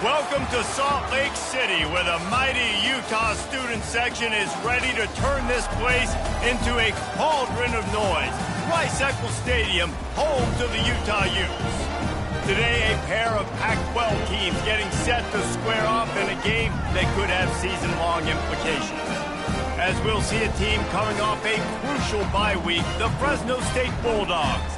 Welcome to Salt Lake City, where the mighty Utah student section is ready to turn this place into a cauldron of noise. Rice-Eccles Stadium, home to the Utah Utes. Today, a pair of Pac-12 teams getting set to square off in a game that could have season-long implications. As we'll see a team coming off a crucial bye week, the Fresno State Bulldogs,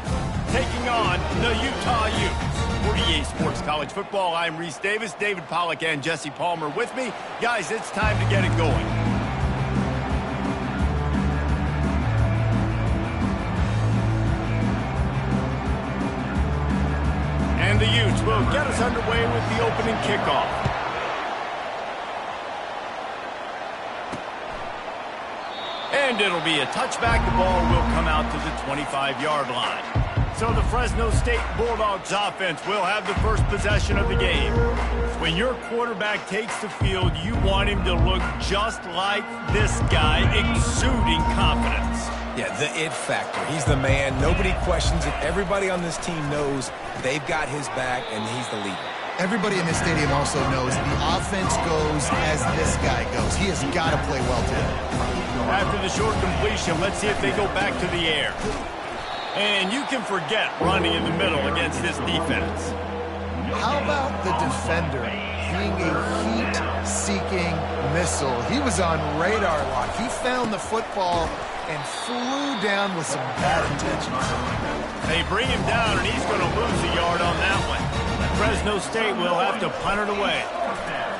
taking on the Utah Utes. For EA Sports College Football, I'm Reese Davis, David Pollack, and Jesse Palmer with me. Guys, it's time to get it going. And the Utes will get us underway with the opening kickoff. And it'll be a touchback. The ball will come out to the 25-yard line. So the Fresno State Bulldogs offense will have the first possession of the game. When your quarterback takes the field, you want him to look just like this guy, exuding confidence. Yeah, the it factor. He's the man. Nobody questions it. Everybody on this team knows they've got his back, and he's the leader. Everybody in this stadium also knows the offense goes as this guy goes. He has got to play well today. After the short completion, let's see if they go back to the air. And you can forget running in the middle against this defense. How about the defender being a heat-seeking missile? He was on radar lock. He found the football and flew down with some bad intentions. They bring him down, and he's going to lose a yard on that one. Fresno State will have to punt it away.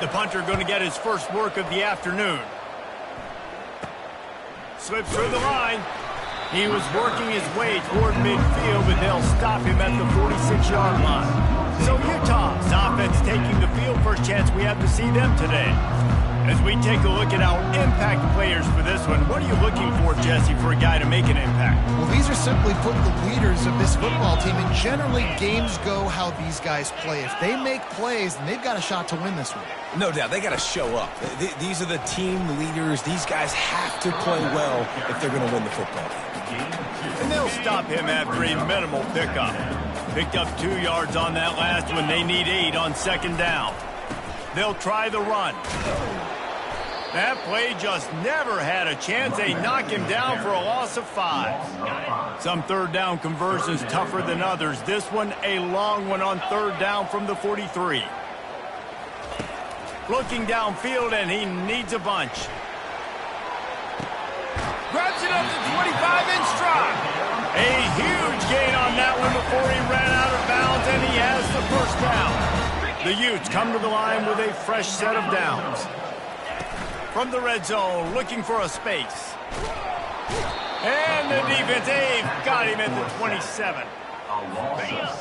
The punter going to get his first work of the afternoon. Slips through the line. He was working his way toward midfield, but they'll stop him at the 46-yard line. So Utah's offense taking the field. First chance we have to see them today. As we take a look at our impact players for this one, what are you looking for, Jesse, for a guy to make an impact? Well, these are simply put the leaders of this football team, and generally games go how these guys play. If they make plays, then they've got a shot to win this one. No doubt, they got to show up. These are the team leaders. These guys have to play well if they're going to win the football game. And they'll stop him after a minimal pickup. Picked up 2 yards on that last one. They need 8 on second down. They'll try the run. That play just never had a chance. They knock him down for a loss of 5. Some third down conversions tougher than others. This one a long one on third down from the 43. Looking downfield, and he needs a bunch. Grabs it up to 25-inch stride. A huge gain on that one before he ran out of bounds, and he has the first down. The Utes come to the line with a fresh set of downs. From the red zone, looking for a space. And the defense, they've got him at the 27.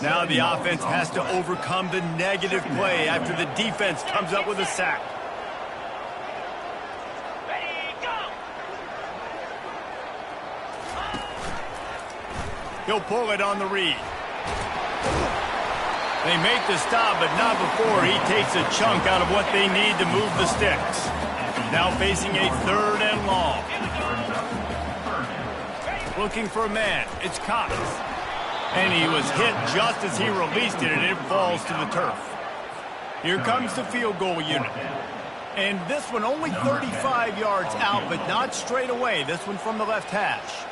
Now the offense has to overcome the negative play after the defense comes up with a sack. He'll pull it on the read. They make the stop, but not before he takes a chunk out of what they need to move the sticks. Now facing a third and long. Looking for a man. It's Cox. And he was hit just as he released it, and it falls to the turf. Here comes the field goal unit. And this one only 35 yards out, but not straight away. This one from the left hash.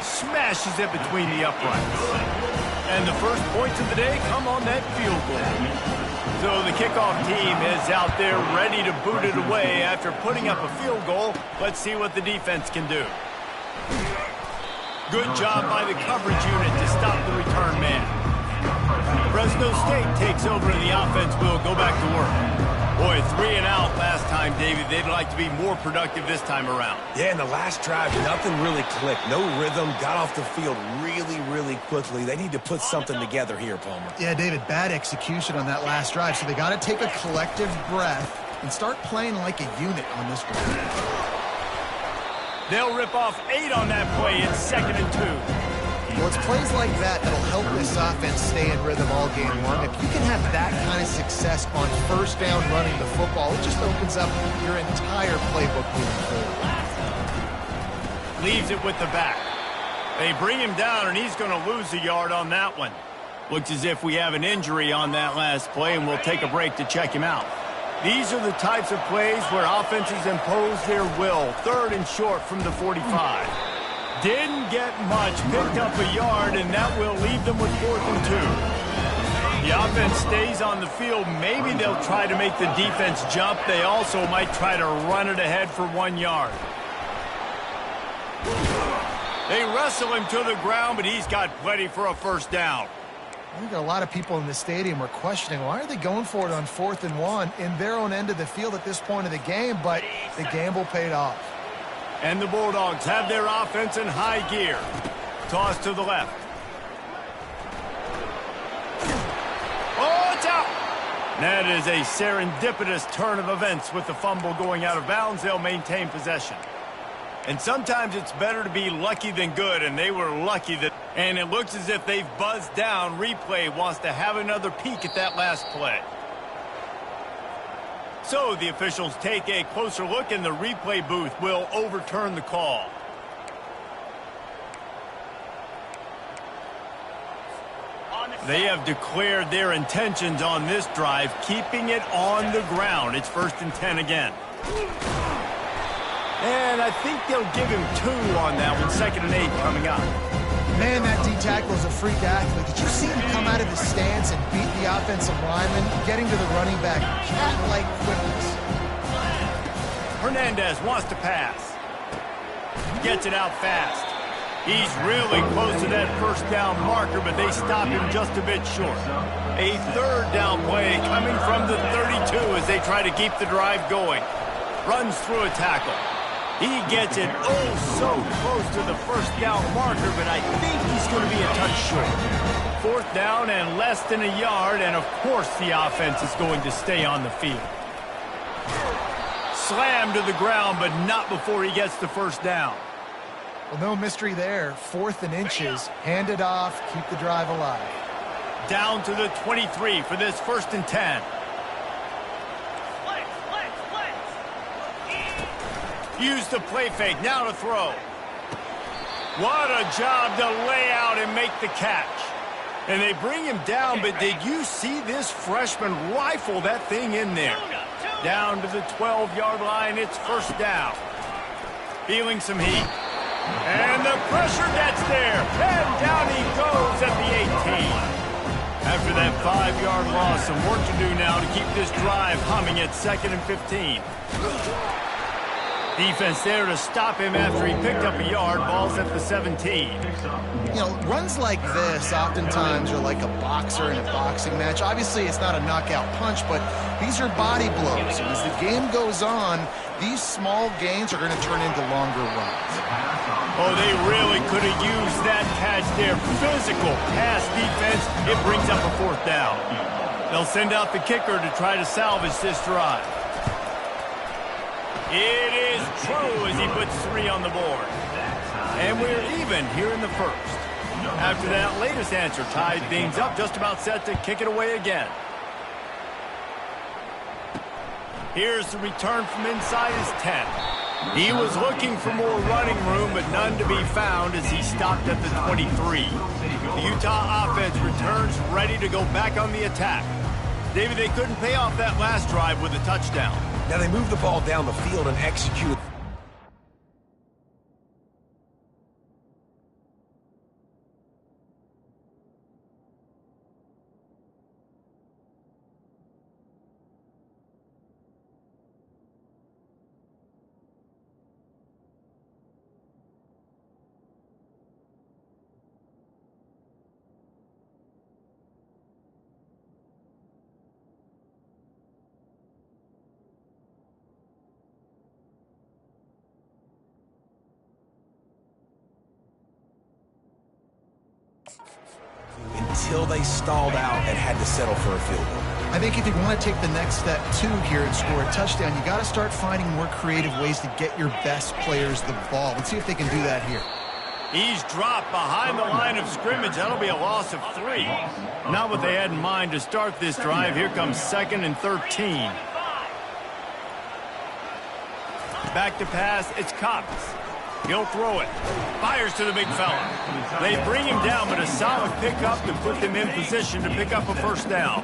Smashes it between the uprights. And the first points of the day come on that field goal. So the kickoff team is out there ready to boot it away after putting up a field goal. Let's see what the defense can do. Good job by the coverage unit to stop the return man. Fresno State takes over and the offense will go back to work. Boy, 3 and out last time, David. They'd like to be more productive this time around. Yeah, in the last drive, nothing really clicked. No rhythm, got off the field really quickly. They need to put something together here, Palmer. Yeah, David, bad execution on that last drive, so they got to take a collective breath and start playing like a unit on this drive. They'll rip off 8 on that play. It's 2nd and 2. Well, it's plays like that that'll help this offense stay in rhythm all game long. If you can have that kind of success on first down running the football, it just opens up your entire playbook moving forward. Leaves it with the back. They bring him down, and he's going to lose a yard on that one. Looks as if we have an injury on that last play, and we'll take a break to check him out. These are the types of plays where offenses impose their will. 3rd and short from the 45. Didn't get much, picked up a yard, and that will leave them with 4th and 2. The offense stays on the field. Maybe they'll try to make the defense jump. They also might try to run it ahead for 1 yard. They wrestle him to the ground, but he's got plenty for a first down. I think a lot of people in the stadium are questioning, why are they going for it on 4th and 1 in their own end of the field at this point of the game, but the gamble paid off. And the Bulldogs have their offense in high gear. Toss to the left. Oh, it's out! That is a serendipitous turn of events with the fumble going out of bounds. They'll maintain possession. And sometimes it's better to be lucky than good, and they were lucky that... And it looks as if they've buzzed down. Replay wants to have another peek at that last play. So the officials take a closer look, and the replay booth will overturn the call. They have declared their intentions on this drive, keeping it on the ground. It's 1st and 10 again. And I think they'll give him 2 on that one. 2nd and 8 coming up. Man, that D-tackle is a freak athlete. Did you see him come out of his stance and beat the offensive lineman, getting to the running back? Cat-like quickness. Hernandez wants to pass. Gets it out fast. He's really close to that first down marker, but they stop him just a bit short. A 3rd down play coming from the 32 as they try to keep the drive going. Runs through a tackle. He gets it so close to the first down marker, but I think he's going to be a touch short. 4th down and less than a yard, and of course the offense is going to stay on the field. Slammed to the ground, but not before he gets the first down. Well, no mystery there. 4th and inches. Hand it off, keep the drive alive. Down to the 23 for this 1st and 10. Use the play fake, now to throw. What a job to lay out and make the catch. And they bring him down, but did you see this freshman rifle that thing in there? Down to the 12-yard line, it's 1st down. Feeling some heat. And the pressure gets there. And down he goes at the 18. After that 5-yard loss, some work to do now to keep this drive humming at 2nd and 15. Defense there to stop him after he picked up a yard. Ball's at the 17. You know, runs like this oftentimes are like a boxer in a boxing match. Obviously, it's not a knockout punch, but these are body blows. And as the game goes on, these small gains are going to turn into longer runs. Oh, they really could have used that catch there. Physical pass defense. It brings up a 4th down. They'll send out the kicker to try to salvage this drive. It is true as he puts 3 on the board. And we're even here in the 1st. After that latest answer tied things up, just about set to kick it away again. Here's the return from inside his 10. He was looking for more running room, but none to be found as he stopped at the 23. The Utah offense returns ready to go back on the attack. David, they couldn't pay off that last drive with a touchdown. Now they move the ball down the field and execute. Until they stalled out and had to settle for a field goal. I think if you want to take the next step, too, here and score a touchdown, you got to start finding more creative ways to get your best players the ball. Let's see if they can do that here. He's dropped behind the line of scrimmage. That'll be a loss of 3. Not what they had in mind to start this drive. Here comes 2nd and 13. Back to pass, it's Cox. He'll throw it. Fires to the big fella. They bring him down, but a solid pickup to put them in position to pick up a first down.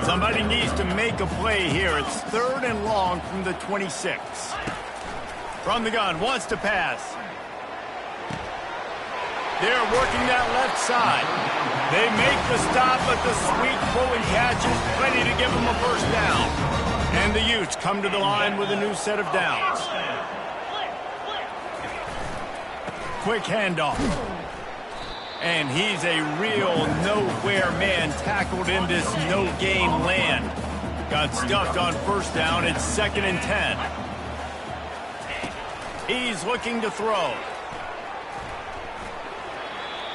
Somebody needs to make a play here. It's 3rd and long from the 26. From the gun, wants to pass. They're working that left side. They make the stop, but the sweet throw and catch is plenty to give them a first down. And the Utes come to the line with a new set of downs. Quick handoff. And he's a real nowhere man tackled in this no-gain land. Got stuffed on first down. It's 2nd and 10. He's looking to throw.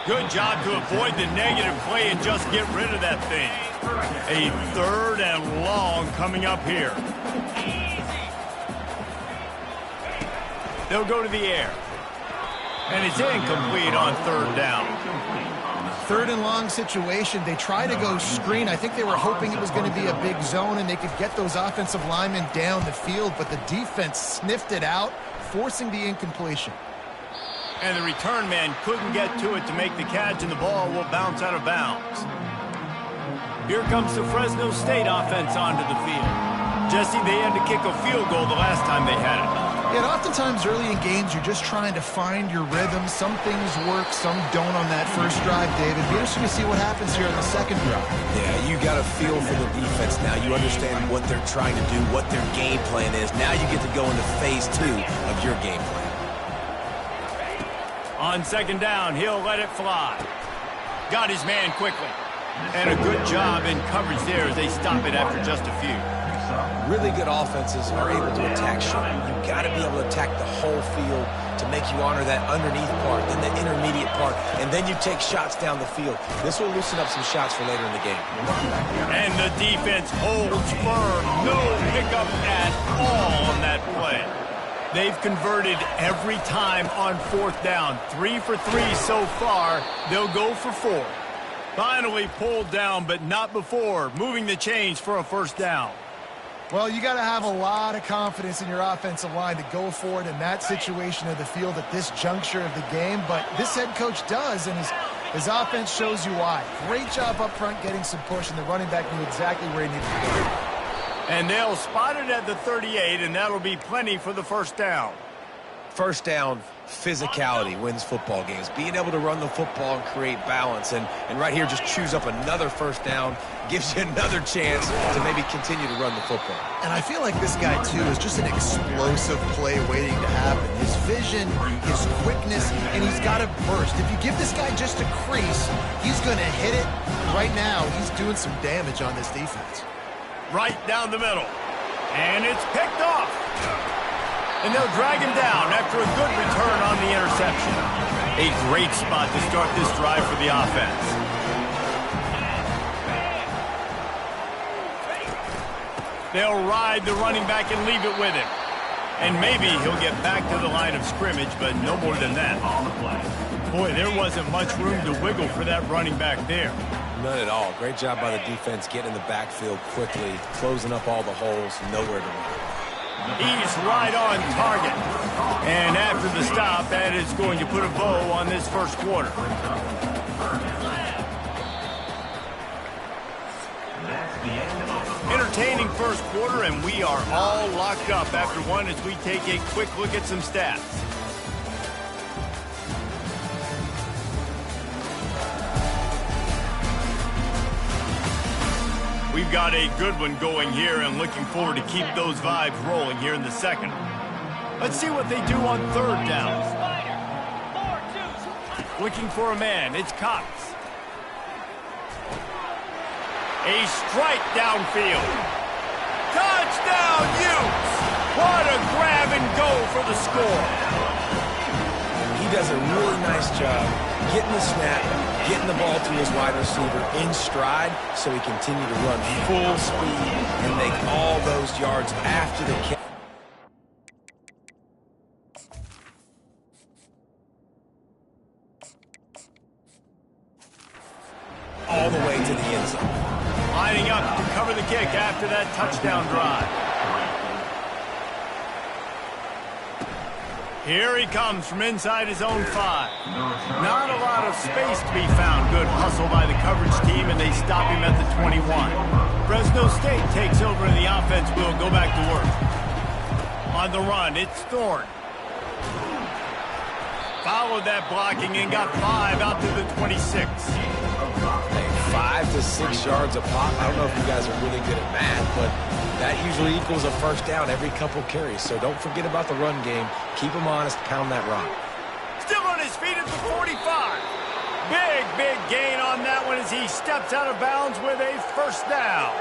Good job to avoid the negative play and just get rid of that thing. A 3rd and long coming up here. They'll go to the air. And it's incomplete on 3rd down. 3rd and long situation. They try to go screen. I think they were hoping it was going to be a big zone and they could get those offensive linemen down the field, but the defense sniffed it out, forcing the incompletion. And the return man couldn't get to it to make the catch, and the ball will bounce out of bounds. Here comes the Fresno State offense onto the field. Jesse, they had to kick a field goal the last time they had it. Yeah, oftentimes early in games, you're just trying to find your rhythm. Some things work, some don't on that first drive, David. Be interesting to see what happens here on the second drive. Yeah, you got a feel for the defense now. You understand what they're trying to do, what their game plan is. Now you get to go into phase 2 of your game plan. On 2nd down, he'll let it fly. Got his man quickly. And a good job in coverage there as they stop it after just a few. Really good offenses are able to attack short. You've got to be able to attack the whole field to make you honor that underneath part, then the intermediate part, and then you take shots down the field. This will loosen up some shots for later in the game. And the defense holds firm. No pickup at all on that play. They've converted every time on 4th down. 3 for 3 so far. They'll go for 4. Finally pulled down, but not before moving the chains for a first down. Well, you got to have a lot of confidence in your offensive line to go forward in that situation of the field at this juncture of the game, but this head coach does, and his offense shows you why. Great job up front getting some push, and the running back knew exactly where he needed to go. And they'll spot it at the 38, and that'll be plenty for the first down. First down, physicality wins football games. Being able to run the football and create balance. And right here, just choose up another first down, gives you another chance to maybe continue to run the football. And I feel like this guy, too, is just an explosive play waiting to happen. His vision, his quickness, and he's got a burst. If you give this guy just a crease, he's going to hit it. Right now, he's doing some damage on this defense. Right down the middle. And it's picked off. And they'll drag him down after a good return on the interception. A great spot to start this drive for the offense. They'll ride the running back and leave it with him. And maybe he'll get back to the line of scrimmage, but no more than that. Boy, there wasn't much room to wiggle for that running back there. None at all. Great job by the defense getting in the backfield quickly, closing up all the holes, nowhere to run. He's right on target. And after the stop, that is going to put a bow on this first quarter. Entertaining first quarter, and we are all locked up after one as we take a quick look at some stats. We've got a good one going here and looking forward to keep those vibes rolling here in the second. Let's see what they do on 3rd down. Looking for a man. It's Cox. A strike downfield. Touchdown, Utes! What a grab and go for the score. He does a really nice job getting the snap, getting the ball to his wide receiver in stride so he continue to run full speed and make all those yards after the catch. All the way to the end zone. Lining up to cover the kick after that touchdown drive. Here he comes from inside his own 5. Not a lot of space to be found. Good hustle by the coverage team, and they stop him at the 21. Fresno State takes over, and the offense will go back to work. On the run, it's Thorne. Followed that blocking and got 5 out to the 26. Hey, 5 to 6 yards a pop. I don't know if you guys are really good at math, but that usually equals a first down every couple carries. So don't forget about the run game. Keep them honest. Pound that rock. Still on his feet at the 45. Big gain on that one as he steps out of bounds with a first down.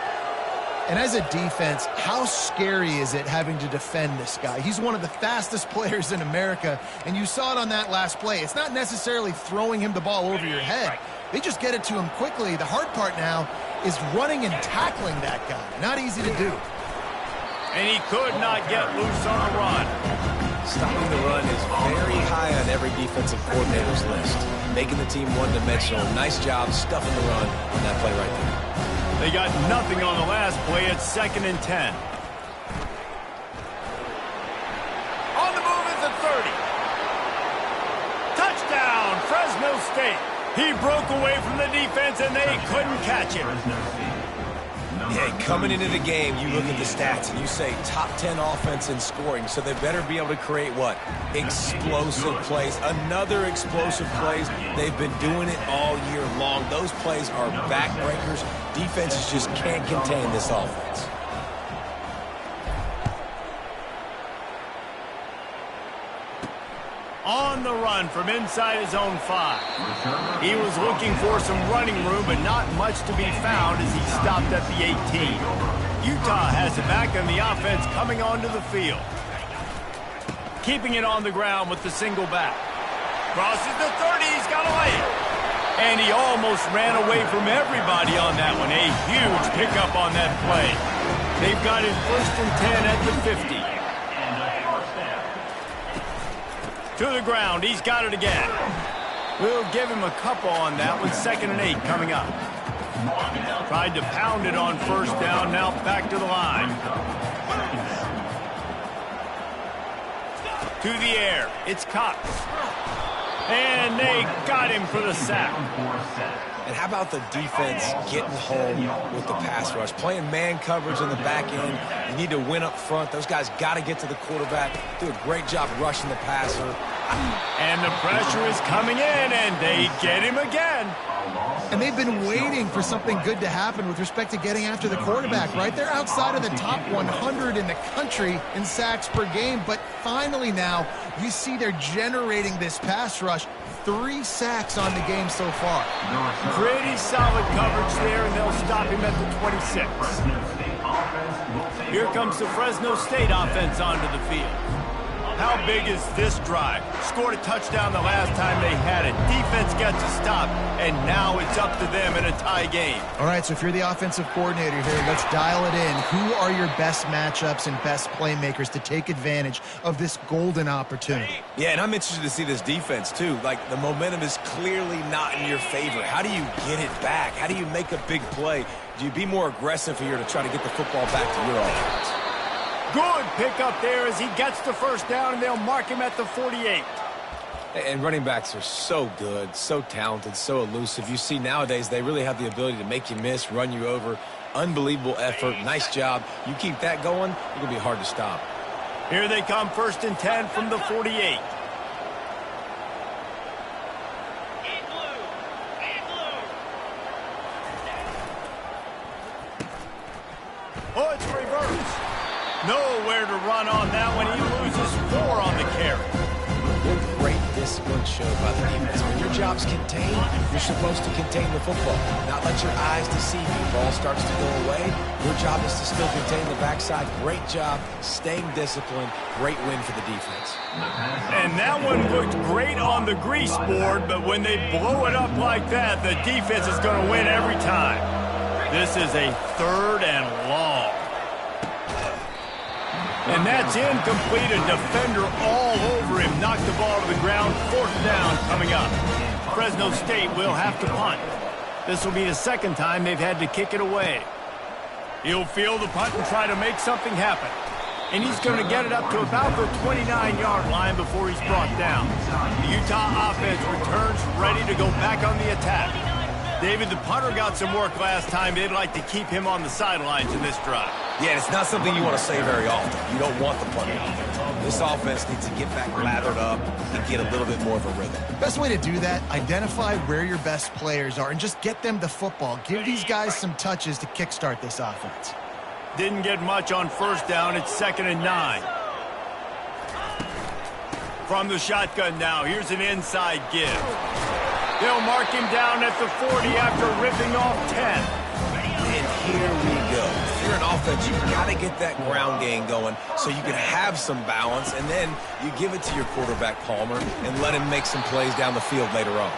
And as a defense, how scary is it having to defend this guy? He's one of the fastest players in America, and you saw it on that last play. It's not necessarily throwing him the ball over your head. They just get it to him quickly. The hard part now is running and tackling that guy. Not easy to do. And he could not get loose on the run. Stopping the run is very high on every defensive coordinator's list. Making the team one-dimensional. Nice job stuffing the run on that play right there. They got nothing on the last play. It's 2nd and 10. On the move is the 30. Touchdown, Fresno State. He broke away from the defense, and they couldn't catch him. Yeah, coming into the game, you look at the stats, and you say top 10 offense in scoring, so they better be able to create what? Explosive plays. Another explosive plays. They've been doing it all year long. Those plays are backbreakers. Defenses just can't contain this offense. On the run from inside his own 5. He was looking for some running room, but not much to be found as he stopped at the 18. Utah has it back, and the offense coming onto the field. Keeping it on the ground with the single back. Crosses the 30, he's got a lane. And he almost ran away from everybody on that one. A huge pickup on that play. They've got it 1st and 10 at the 50. To the ground, he's got it again. We'll give him a couple on that one. 2nd and 8 coming up. Tried to pound it on first down, now back to the line. To the air, it's Cox. And they got him for the sack. And how about the defense getting home with the pass rush? Playing man coverage in the back end. You need to win up front. Those guys got to get to the quarterback. Do a great job rushing the passer. And the pressure is coming in, and they get him again. And they've been waiting for something good to happen with respect to getting after the quarterback, right? They're outside of the top 100 in the country in sacks per game, but finally now you see they're generating this pass rush. 3 sacks on the game so far. Pretty solid coverage there, and they'll stop him at the 26. Here comes the Fresno State offense onto the field. How big is this drive? Scored a touchdown the last time they had it. Defense gets a stop, and now it's up to them in a tie game. All right, so if you're the offensive coordinator here, let's dial it in. Who are your best matchups and best playmakers to take advantage of this golden opportunity? Yeah, and I'm interested to see this defense, too. Like, the momentum is clearly not in your favor. How do you get it back? How do you make a big play? Do you be more aggressive here to try to get the football back to your offense? Good pickup there as he gets the first down, and they'll mark him at the 48. And running backs are so good, so talented, so elusive. You see nowadays they really have the ability to make you miss, run you over. Unbelievable effort. Nice job. You keep that going, it's going to be hard to stop. Here they come, 1st and 10 from the 48. Oh, it's reversed. Nowhere to run on that one. He loses 4 on the carry. What great discipline showed by the defense. When your job's contained, you're supposed to contain the football. Not let your eyes deceive you. Ball starts to go away. Your job is to still contain the backside. Great job staying disciplined. Great win for the defense. And that one looked great on the grease board, but when they blow it up like that, the defense is going to win every time. This is a 3rd and long. And that's incomplete. A defender all over him. Knocked the ball to the ground. 4th down coming up. Fresno State will have to punt. This will be the 2nd time they've had to kick it away. He'll field the punt and try to make something happen. And he's going to get it up to about the 29-yard line before he's brought down. The Utah offense returns ready to go back on the attack. David, the punter got some work last time. They'd like to keep him on the sidelines in this drive. Yeah, it's not something you want to say very often. You don't want the punter out there. This offense needs to get back lathered up and get a little bit more of a rhythm. Best way to do that, identify where your best players are and just get them the football. Give these guys some touches to kickstart this offense. Didn't get much on first down. It's 2nd and 9. From the shotgun now, here's an inside give. They'll mark him down at the 40 after ripping off 10. And here we go. If you're an offense, you've got to get that ground game going so you can have some balance, and then you give it to your quarterback, Palmer, and let him make some plays down the field later on.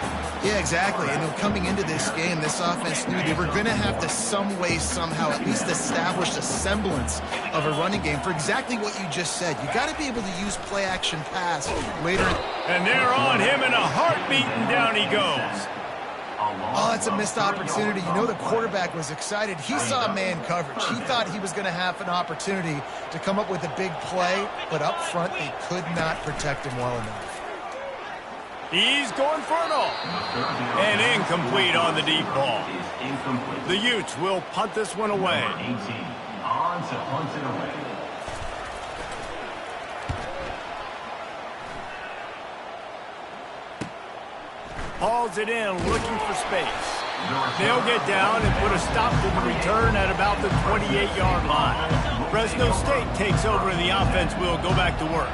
Yeah, exactly. And coming into this game, this offense knew they were going to have to some way, somehow, at least establish a semblance of a running game for exactly what you just said. You got to be able to use play-action pass later. And they're on him in a heartbeat, and down he goes. Oh, that's a missed opportunity. You know the quarterback was excited. He saw man coverage. He thought he was going to have an opportunity to come up with a big play, but up front they could not protect him well enough. He's going for it all. And incomplete on the deep ball. The Utes will punt this one away. Hauls it in, looking for space. They'll get down and put a stop to the return at about the 28-yard line. Fresno State takes over and the offense will go back to work.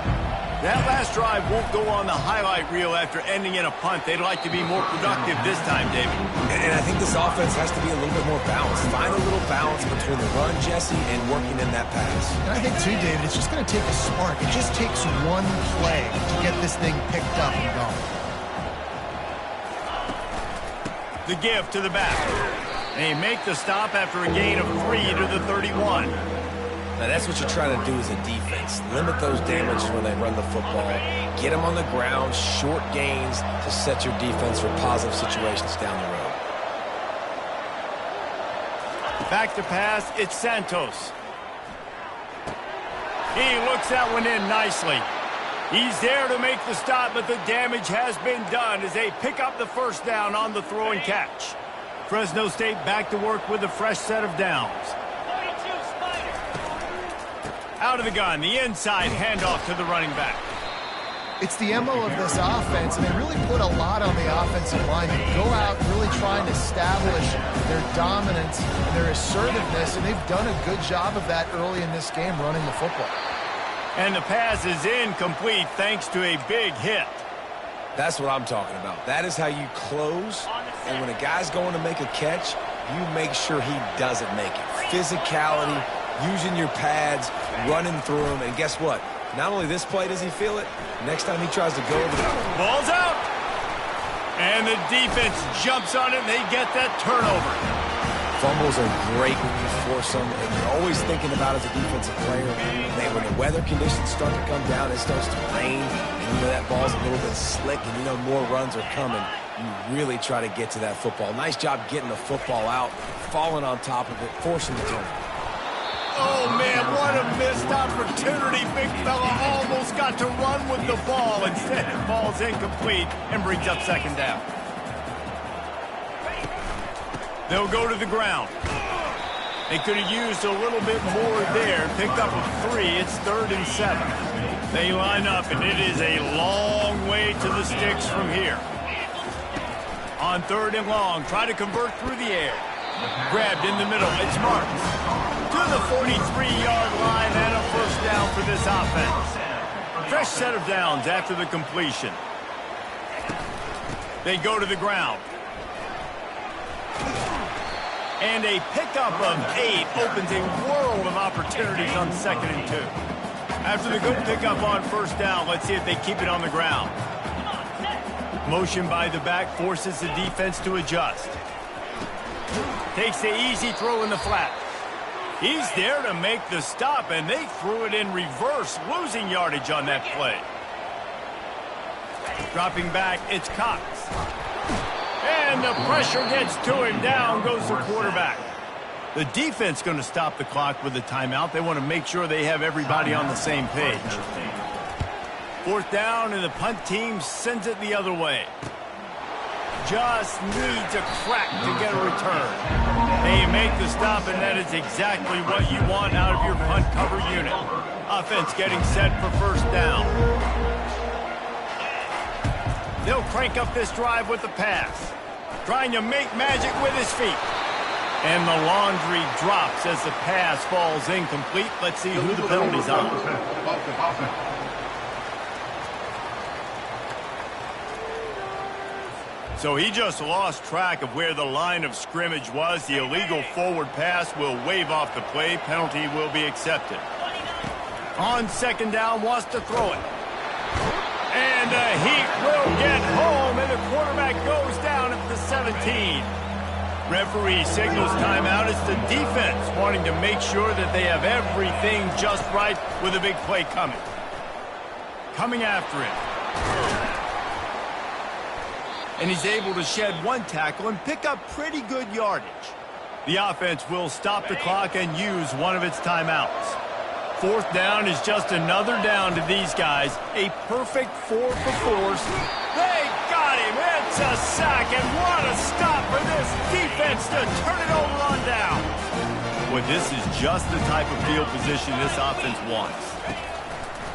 That last drive won't go on the highlight reel after ending in a punt. They'd like to be more productive this time, David. And I think this offense has to be a little bit more balanced. Find a little balance between the run, Jesse, and working in that pass. And I think, too, David, it's just going to take a spark. It just takes one play to get this thing picked up and going. The give to the back. They make the stop after a gain of 3 to the 31. Now, that's what you're trying to do as a defense. Limit those damages when they run the football. Get them on the ground, short gains to set your defense for positive situations down the road. Back to pass, it's Santos. He looks that one in nicely. He's there to make the stop, but the damage has been done as they pick up the first down on the throw and catch. Fresno State back to work with a fresh set of downs. Out of the gun, the inside handoff to the running back. It's the MO of this offense, and they really put a lot on the offensive line. They go out really trying to establish their dominance and their assertiveness, and they've done a good job of that early in this game running the football. And the pass is incomplete thanks to a big hit. That's what I'm talking about. That is how you close, and when a guy's going to make a catch, you make sure he doesn't make it. Physicality, using your pads, running through them, and guess what? Not only this play does he feel it, next time he tries to go over the... Ball's out! And the defense jumps on it, and they get that turnover. Fumbles are great when you force them, and you're always thinking about as a defensive player, man, when the weather conditions start to come down, it starts to rain, and you know that ball's a little bit slick, and you know more runs are coming, you really try to get to that football. Nice job getting the football out, falling on top of it, forcing the turnover. Oh, man, what a missed opportunity. Big fella almost got to run with the ball. Instead, it falls incomplete and brings up second down. They'll go to the ground. They could have used a little bit more there. Picked up a 3. It's 3rd and 7. They line up, and it is a long way to the sticks from here. On 3rd and long, try to convert through the air. Grabbed in the middle. It's marked to the 43-yard line and a first down for this offense. Fresh set of downs after the completion. They go to the ground. And a pickup of 8 opens a world of opportunities on 2nd and 2. After the good pickup on first down, let's see if they keep it on the ground. Motion by the back forces the defense to adjust. Takes the easy throw in the flat. He's there to make the stop, and they threw it in reverse, losing yardage on that play. Dropping back, it's Cox. And the pressure gets to him. Down goes the quarterback. The defense going to stop the clock with a timeout. They want to make sure they have everybody on the same page. 4th down, and the punt team sends it the other way. Just needs a crack to get a return. They make the stop, and that is exactly what you want out of your punt cover unit. Offense getting set for 1st down. They'll crank up this drive with the pass. Trying to make magic with his feet. And the laundry drops as the pass falls incomplete. Let's see who the penalty's on. So he just lost track of where the line of scrimmage was. The illegal forward pass will wave off the play. Penalty will be accepted. On 2nd down, wants to throw it. And the Heat will get home, and the quarterback goes down at the 17. Referee signals timeout. It's the defense wanting to make sure that they have everything just right with a big play coming. Coming after him. And he's able to shed 1 tackle and pick up pretty good yardage. The offense will stop the clock and use one of its timeouts. 4th down is just another down to these guys. A perfect 4 for 4s. They got him. It's a sack, and what a stop for this defense to turn it over on down. Well, this is just the type of field position this offense wants.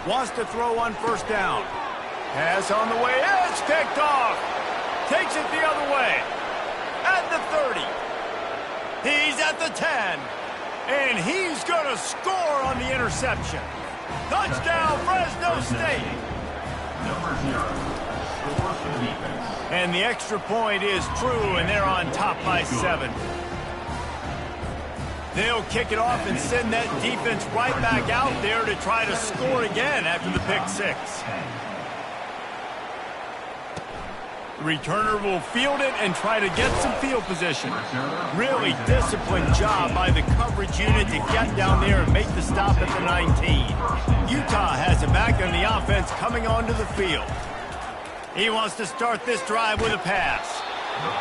Wants to throw on 1st down. Pass on the way. It's picked off. Takes it the other way. At the 30. He's at the 10. And he's going to score on the interception. Touchdown, Fresno State. And the extra point is true, and they're on top by 7. They'll kick it off and send that defense right back out there to try to score again after the pick 6. Returner will field it and try to get some field position. Really disciplined job by the coverage unit to get down there and make the stop at the 19. Utah has it back on the offense coming onto the field. He wants to start this drive with a pass.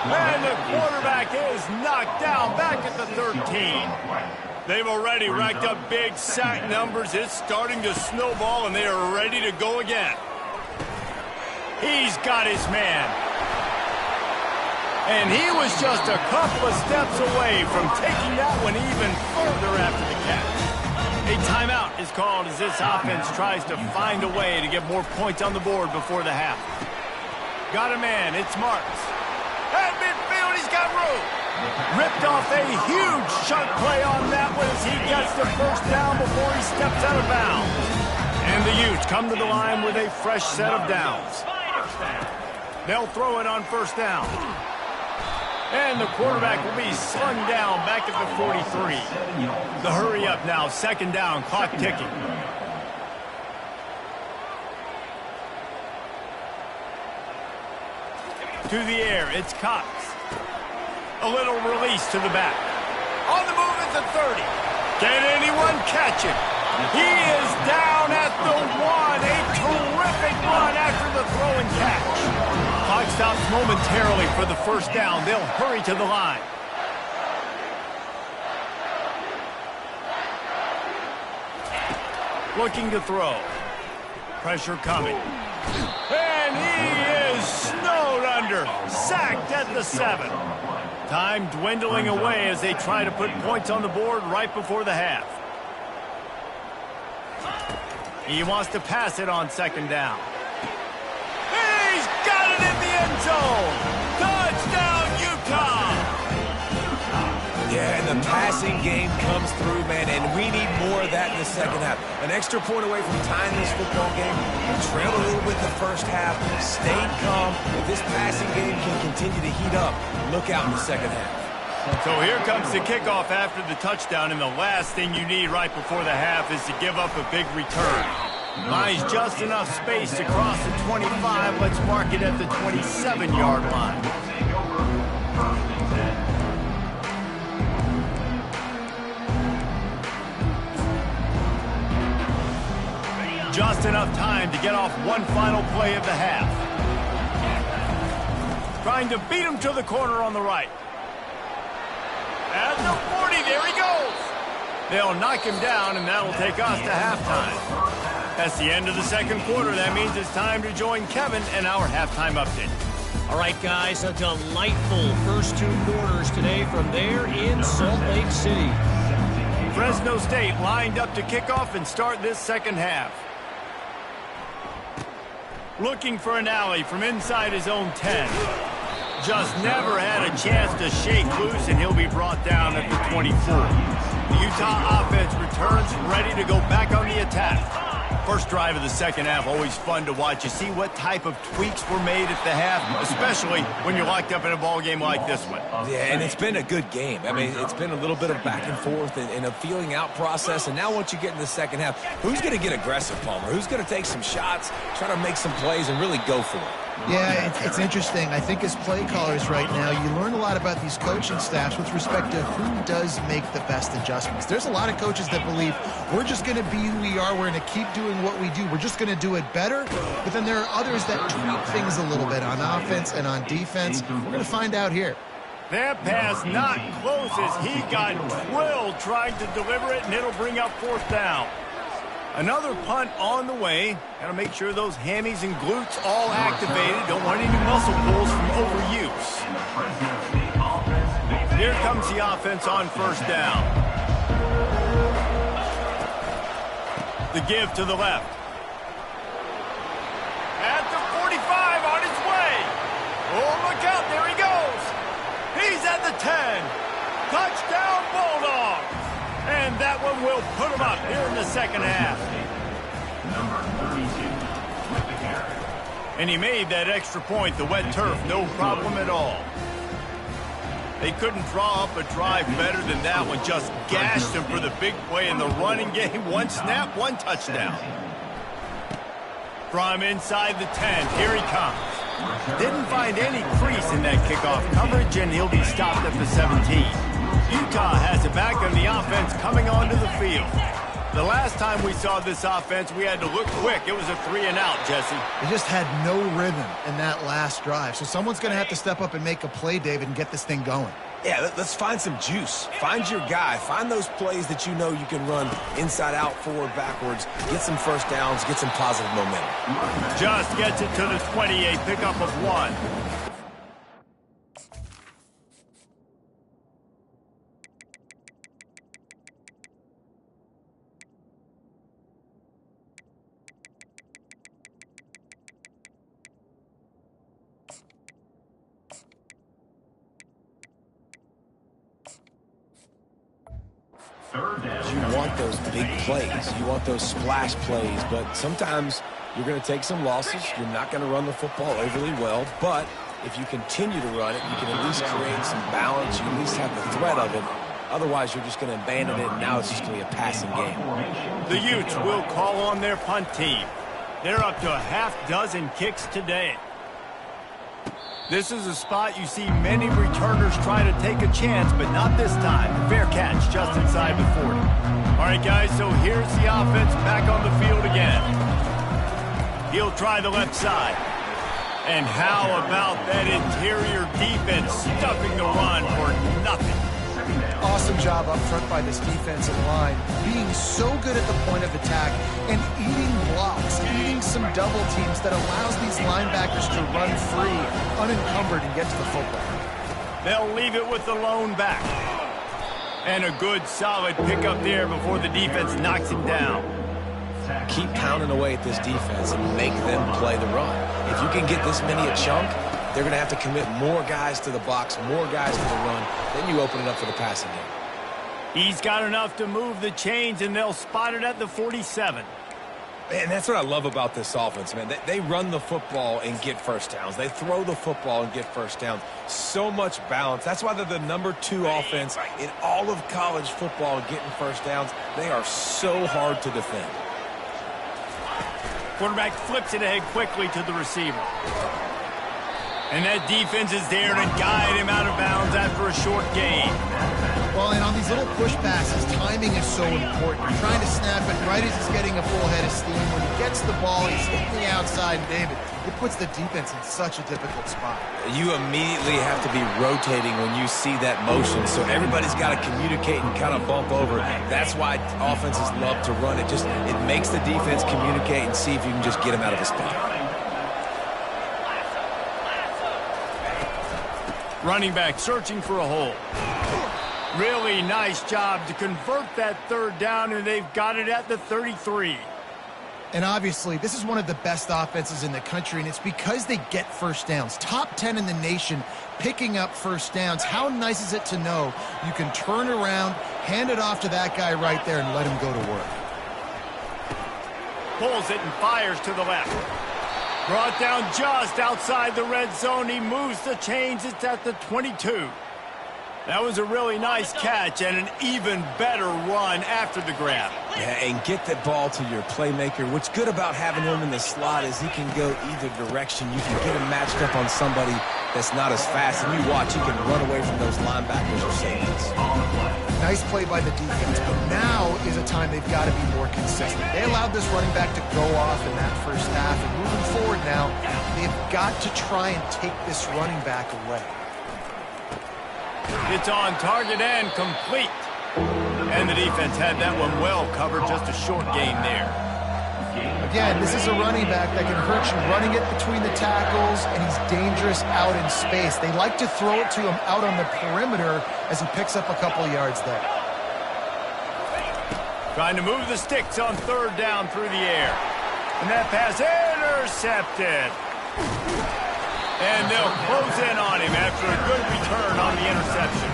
And the quarterback is knocked down back at the 13. They've already racked up big sack numbers. It's starting to snowball, and they are ready to go again. He's got his man. And he was just a couple of steps away from taking that one even further after the catch. A timeout is called as this offense tries to find a way to get more points on the board before the half. Got a man, it's Marks. At midfield, he's got room. Ripped off a huge chunk play on that one as he gets the 1st down before he steps out of bounds. And the Utes come to the line with a fresh set of downs. They'll throw it on 1st down. And the quarterback will be slung down back at the 43. The hurry up now, 2nd down, clock ticking. To the air, it's Cox. A little release to the back. On the move at the 30. Can anyone catch it? He is down at the 1. A terrific run after the throw and catch. Clock stops momentarily for the 1st down. They'll hurry to the line. Looking to throw. Pressure coming. And he is snowed under. Sacked at the 7. Time dwindling away as they try to put points on the board right before the half. He wants to pass it on 2nd down. He's got it in the end zone. Touchdown, Utah. Yeah, and the passing game comes through, man, and we need more of that in the 2nd half. An extra point away from tying this football game. We trailed a little bit the 1st half, stayed calm. If this passing game can continue to heat up, look out in the 2nd half. So here comes the kickoff after the touchdown, and the last thing you need right before the half is to give up a big return. Buys just enough space to cross the 25. Let's mark it at the 27-yard line. Just enough time to get off one final play of the half. Trying to beat him to the corner on the right. At the 40, there he goes. They'll knock him down, and that'll take us to halftime. That's the end of the second quarter. That means it's time to join Kevin and our halftime update. All right, guys, a delightful first 2 quarters today from there in Salt Lake City. Fresno State lined up to kick off and start this second half. Looking for an alley from inside his own 10. Just never had a chance to shake loose, and he'll be brought down at the 24. The Utah offense returns ready to go back on the attack. First drive of the second half, always fun to watch. You see what type of tweaks were made at the half, especially when you're locked up in a ball game like this one. Yeah, and it's been a good game. I mean, it's been a little bit of back and forth and a feeling out process. And now once you get in the second half, who's going to get aggressive, Palmer? Who's going to take some shots, try to make some plays, and really go for it? Yeah, it's interesting. I think as play callers right now, you learn a lot about these coaching staffs with respect to who does make the best adjustments. There's a lot of coaches that believe we're just going to be who we are. We're going to keep doing what we do. We're just going to do it better. But then there are others that tweak things a little bit on offense and on defense. We're going to find out here. That pass not close as he got drilled trying to deliver it, and it'll bring up fourth down. Another punt on the way. Got to make sure those hammies and glutes all activated. Don't want any muscle pulls from overuse. Here comes the offense on first down. The give to the left. At the 45 on his way. Oh, look out. There he goes. He's at the 10. Touchdown, Bulldogs. And that one will put him up here in the second half. And he made that extra point, the wet turf, no problem at all. They couldn't draw up a drive better than that one. Just gashed him for the big play in the running game. One snap, one touchdown. From inside the 10, here he comes. Didn't find any crease in that kickoff coverage, and he'll be stopped at the 17. Utah has it back on the offense coming onto the field. The last time we saw this offense, we had to look quick. It was a 3-and-out, Jesse. They just had no rhythm in that last drive. So someone's going to have to step up and make a play, David, and get this thing going. Yeah, let's find some juice. Find your guy. Find those plays that you know you can run inside out, forward, backwards. Get some first downs. Get some positive momentum. Just gets it to the 28, pickup of 1. You want those big plays. You want those splash plays. But sometimes you're going to take some losses. You're not going to run the football overly well. But if you continue to run it, you can at least create some balance. You at least have the threat of it. Otherwise, you're just going to abandon it, and now it's just going to be a passing game. The Utes will call on their punt team. They're up to a half-dozen kicks today. This is a spot you see many returners try to take a chance, but not this time. Fair catch just inside the 40. All right, guys, so here's the offense back on the field again. He'll try the left side. And how about that interior defense stuffing the run for nothing? Awesome job up front by this defensive line, being so good at the point of attack and eating blocks, eating some double teams that allows these linebackers to run free, unencumbered, and get to the football. They'll leave it with the lone back. And a good, solid pickup there before the defense knocks him down. Keep pounding away at this defense and make them play the run. If you can get this many a chunk, they're going to have to commit more guys to the box, more guys to the run. Then you open it up for the passing game. He's got enough to move the chains, and they'll spot it at the 47. And that's what I love about this offense, man. They run the football and get first downs. They throw the football and get first downs. So much balance. That's why they're the #2 offense in all of college football getting first downs. They are so hard to defend. Quarterback flips it ahead quickly to the receiver. And that defense is there to guide him out of bounds after a short gain. Well, and on these little push passes, timing is so important. You're trying to snap it right as he's getting a full head of steam. When he gets the ball, he's hitting the outside, and David, it puts the defense in such a difficult spot. You immediately have to be rotating when you see that motion, so everybody's got to communicate and kind of bump over. That's why offenses love to run it. It makes the defense communicate and see if you can just get him out of a spot. Running back searching for a hole. Really nice job to convert that third down, and they've got it at the 33. And obviously, this is one of the best offenses in the country, and it's because they get first downs. Top 10 in the nation picking up first downs. How nice is it to know you can turn around, hand it off to that guy right there, and let him go to work. Pulls it and fires to the left. Brought down just outside the red zone. He moves the chains. It's at the 22. That was a really nice catch and an even better run after the grab. Yeah, and get the ball to your playmaker. What's good about having him in the slot is he can go either direction. You can get him matched up on somebody that's not as fast, and you watch, he can run away from those linebackers or safeties. Nice play by the defense, but now is a time they've got to be more consistent. They allowed this running back to go off in that first half, and moving forward now, they've got to try and take this running back away. It's on target and complete. And the defense had that one well covered, just a short gain there. Again, this is a running back that can hurt you running it between the tackles, and he's dangerous out in space. They like to throw it to him out on the perimeter as he picks up a couple yards there. Trying to move the sticks on third down through the air. And that pass intercepted. And they'll close in on him after a good return on the interception.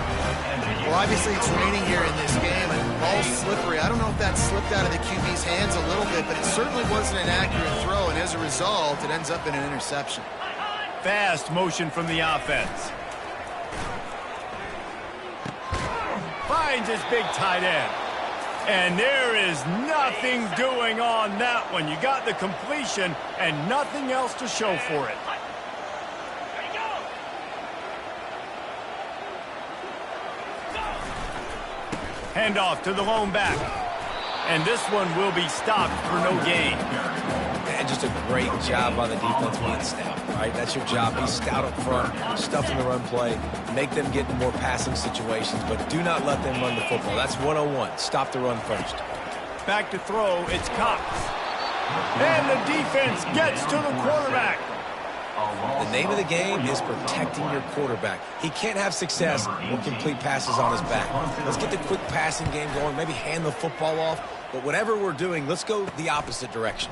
Well, obviously it's raining here in this game, and the ball's slippery. I don't know if that slipped out of the QB's hands a little bit, but it certainly wasn't an accurate throw, and as a result, it ends up in an interception. Fast motion from the offense. Finds his big tight end. And there is nothing doing on that one. You got the completion and nothing else to show for it. Handoff to the lone back. And this one will be stopped for no gain. And just a great job by the defense being stout, right? That's your job. Be stout up front, stuff in the run play, make them get in more passing situations, but do not let them run the football. That's 101. Stop the run first. Back to throw, it's Cox. And the defense gets to the quarterback. The name of the game is protecting your quarterback. He can't have success or complete passes on his back. Let's get the quick passing game going, maybe hand the football off, but whatever we're doing, let's go the opposite direction.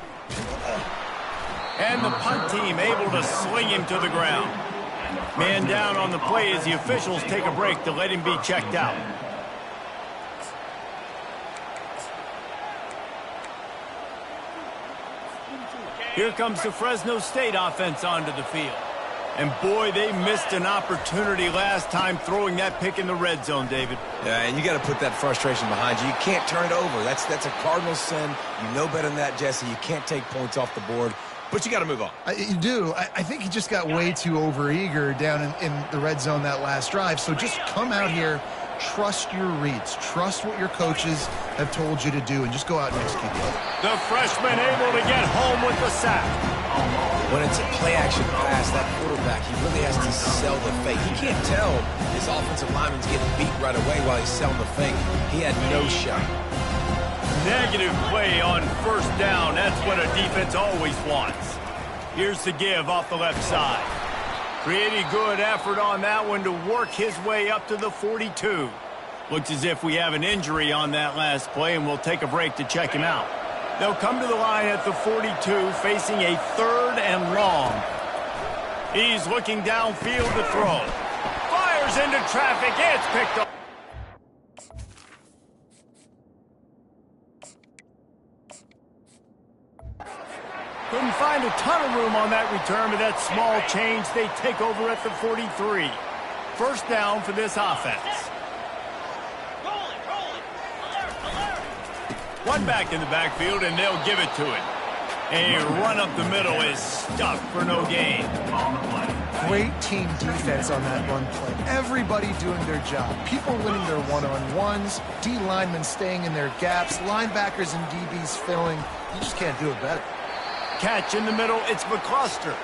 And the punt team able to sling him to the ground. Man down on the play as the officials take a break to let him be checked out. Here comes the Fresno State offense onto the field. And boy, they missed an opportunity last time throwing that pick in the red zone, David. Yeah, and you got to put that frustration behind you. You can't turn it over. That's a cardinal sin. You know better than that, Jesse. You can't take points off the board, but you got to move on. You do. I think he just got way too overeager down in the red zone that last drive. So just come out here, trust your reads, trust what your coaches have told you to do, and just go out and execute it. The freshman able to get home with the sack. When it's a play-action pass, that quarterback, he really has to sell the fake. He can't tell his offensive lineman's getting beat right away while he's selling the fake. He had no shot. Negative play on first down. That's what a defense always wants. Here's the give off the left side. Pretty good effort on that one to work his way up to the 42. Looks as if we have an injury on that last play, and we'll take a break to check him out. They'll come to the line at the 42, facing a 3rd and long. He's looking downfield to throw. Fires into traffic. It's picked up. Couldn't find a ton of room on that return, but that small change, they take over at the 43. First down for this offense. One back in the backfield, and they'll give it to it. A run up the middle is stuck for no gain. great team defense on that run play. Everybody doing their job. People winning their one-on-ones, D linemen staying in their gaps, linebackers and DBs filling. You just can't do it better. Catch in the middle, it's McCluster.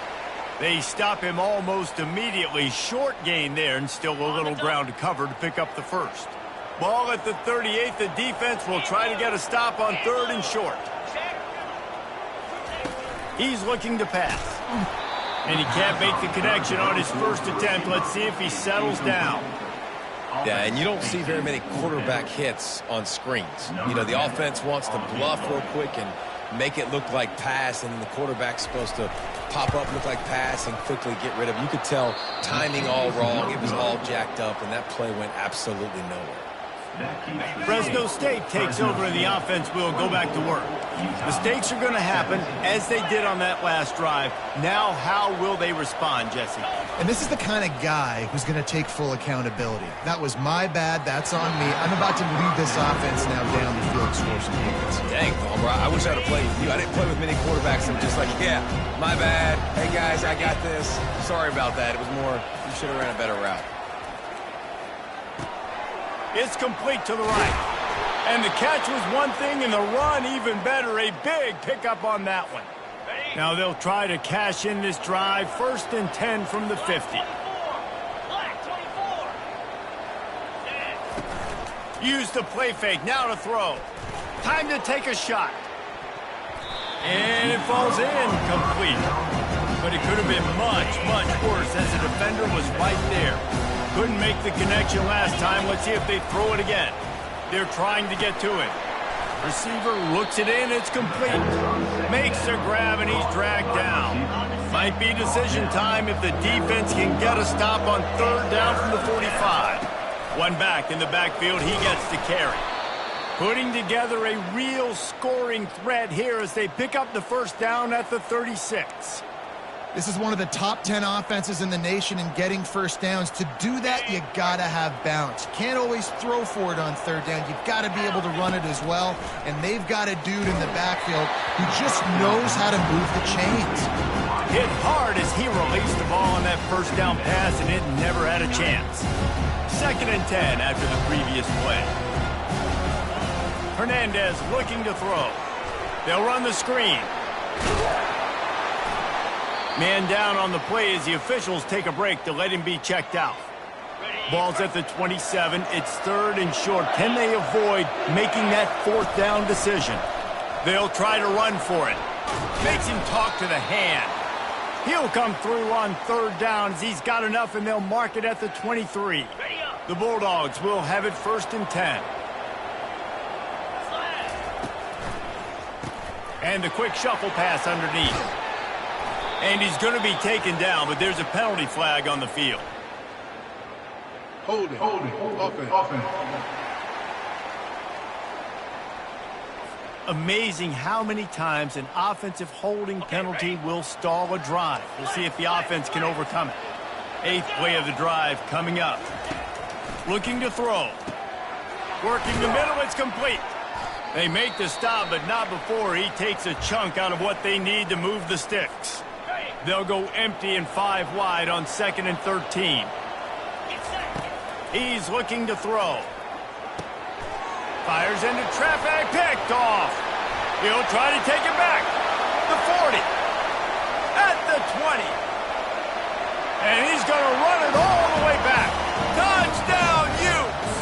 They stop him almost immediately. Short gain there, and still a little ground to cover to pick up the first. Ball at the 38. The defense will try to get a stop on 3rd and short. He's looking to pass. And he can't make the connection on his first attempt. Let's see if he settles down. Yeah, and you don't see very many quarterback hits on screens. You know, the offense wants to bluff real quick and make it look like pass, and then the quarterback's supposed to pop up, look like pass, and quickly get rid of it. You could tell timing all wrong. It was all jacked up, and that play went absolutely nowhere. Fresno State takes over, and the offense will go back to work. Mistakes are going to happen, as they did on that last drive. Now, how will they respond, Jesse? And this is the kind of guy who's going to take full accountability. That was my bad. That's on me. I'm about to lead this offense now down the field, score some points. Dang, Palmer, I wish I had played with you. I didn't play with many quarterbacks that were just like, yeah, my bad. Hey, guys, I got this. Sorry about that. It was more, you should have ran a better route. It's complete to the right. And the catch was one thing, and the run even better. A big pickup on that one. Now they'll try to cash in this drive. 1st and 10 from the 50. Use the play fake. Now to throw. Time to take a shot. And it falls in complete. But it could have been much, much worse as the defender was right there. Couldn't make the connection last time. Let's see if they throw it again. They're trying to get to it. Receiver looks it in. It's complete. Makes the grab, and he's dragged down. Might be decision time if the defense can get a stop on 3rd down from the 45. One back in the backfield. He gets to carry. Putting together a real scoring threat here as they pick up the 1st down at the 36. This is one of the top 10 offenses in the nation in getting 1st downs. To do that, you got to have balance. You can't always throw for it on 3rd down. You've got to be able to run it as well. And they've got a dude in the backfield who just knows how to move the chains. Hit hard as he released the ball on that 1st down pass, and it never had a chance. 2nd and 10 after the previous play. Hernandez looking to throw. They'll run the screen. Man down on the play as the officials take a break to let him be checked out. Ball's at the 27. It's 3rd and short. Can they avoid making that 4th down decision? They'll try to run for it. Makes him talk to the hand. He'll come through on 3rd down as he's got enough, and they'll mark it at the 23. The Bulldogs will have it 1st and 10. And the quick shuffle pass underneath. And he's going to be taken down, but there's a penalty flag on the field. Holding. Offense. Amazing how many times an offensive holding penalty will stall a drive. We'll see if the offense can overcome it. 8th play of the drive coming up. Looking to throw. Working the middle, it's complete. They make the stop, but not before he takes a chunk out of what they need to move the sticks. They'll go empty and 5 wide on 2nd and 13. He's looking to throw. Fires into traffic, picked off. He'll try to take it back. The 40. At the 20. And he's going to run it all the way back. Touchdown, Utes!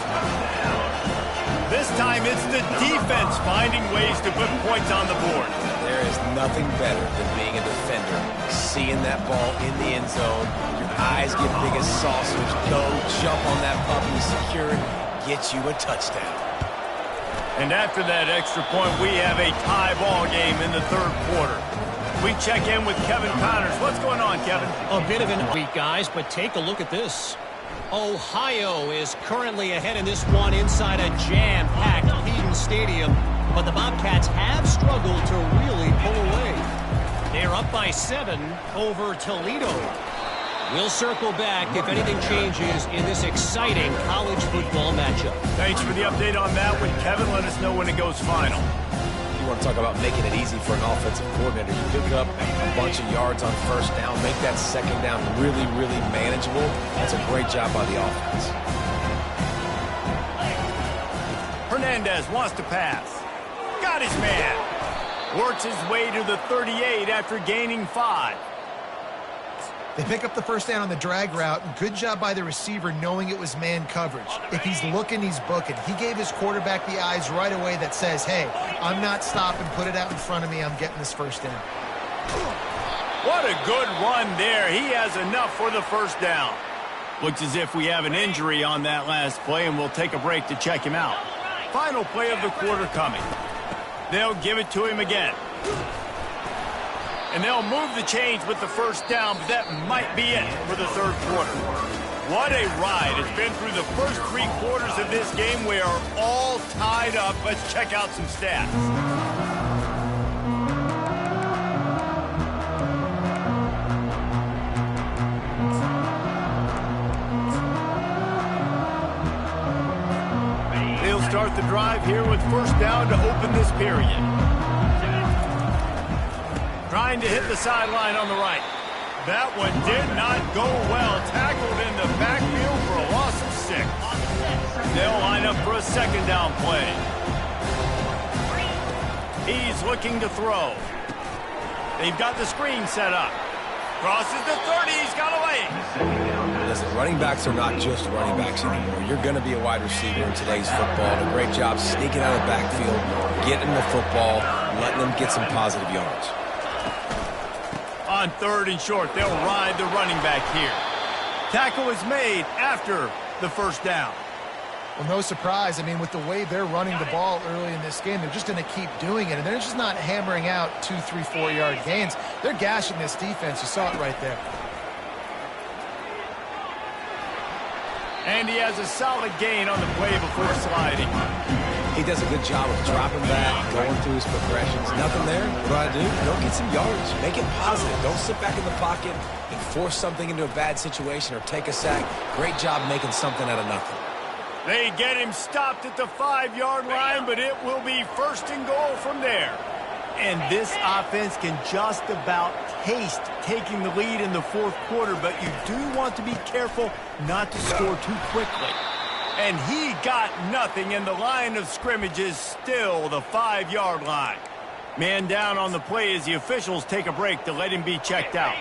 This time it's the defense finding ways to put points on the board. There is nothing better than being a defender, seeing that ball in the end zone, your eyes get big as saucers, go jump on that puppy, secure it, get you a touchdown. And after that extra point, we have a tie ball game in the 3rd quarter. We check in with Kevin Connors. What's going on, Kevin? A bit of an week, guys, but take a look at this. Ohio is currently ahead in this one inside a jam-packed Eden Stadium, but the Bobcats have struggled to really pull away. They're up by 7 over Toledo. We'll circle back if anything changes in this exciting college football matchup. Thanks for the update on that one, Kevin. Let us know when it goes final. You want to talk about making it easy for an offensive coordinator. You pick up a bunch of yards on first down, make that second down really, really manageable. That's a great job by the offense. Hernandez wants to pass. Got his man. Works his way to the 38 after gaining 5. They pick up the first down on the drag route. Good job by the receiver knowing it was man coverage. If he's looking, he's booking. He gave his quarterback the eyes right away that says, hey, I'm not stopping. Put it out in front of me. I'm getting this first down. What a good run there. He has enough for the first down. Looks as if we have an injury on that last play, and we'll take a break to check him out. Final play of the quarter coming. They'll give it to him again. And they'll move the chains with the first down, but that might be it for the third quarter. What a ride. It's been through the first 3 quarters of this game. We are all tied up. Let's check out some stats. They'll start the drive here with first down to open this period. Trying to hit the sideline on the right. That one did not go well. Tackled in the backfield for a loss of 6. They'll line up for a second down play. He's looking to throw. They've got the screen set up. Crosses the 30. He's got away. Listen, running backs are not just running backs anymore. You're going to be a wide receiver in today's football. A great job sneaking out of the backfield, getting the football, letting them get some positive yards. On 3rd and short, they'll ride the running back here. Tackle is made after the first down. Well, no surprise. I mean, with the way they're running the ball early in this game, they're just going to keep doing it. And they're just not hammering out 2, 3, 4-yard gains. They're gashing this defense. You saw it right there. And he has a solid gain on the play before sliding. He does a good job of dropping back, going through his progressions. Nothing there. What do I do? Don't get some yards. Make it positive. Don't sit back in the pocket and force something into a bad situation or take a sack. Great job making something out of nothing. They get him stopped at the 5-yard line, but it will be 1st and goal from there. And this offense can just about taste taking the lead in the 4th quarter, but you do want to be careful not to score too quickly. And he got nothing, and the line of scrimmage is still the 5-yard line. Man down on the play as the officials take a break to let him be checked out.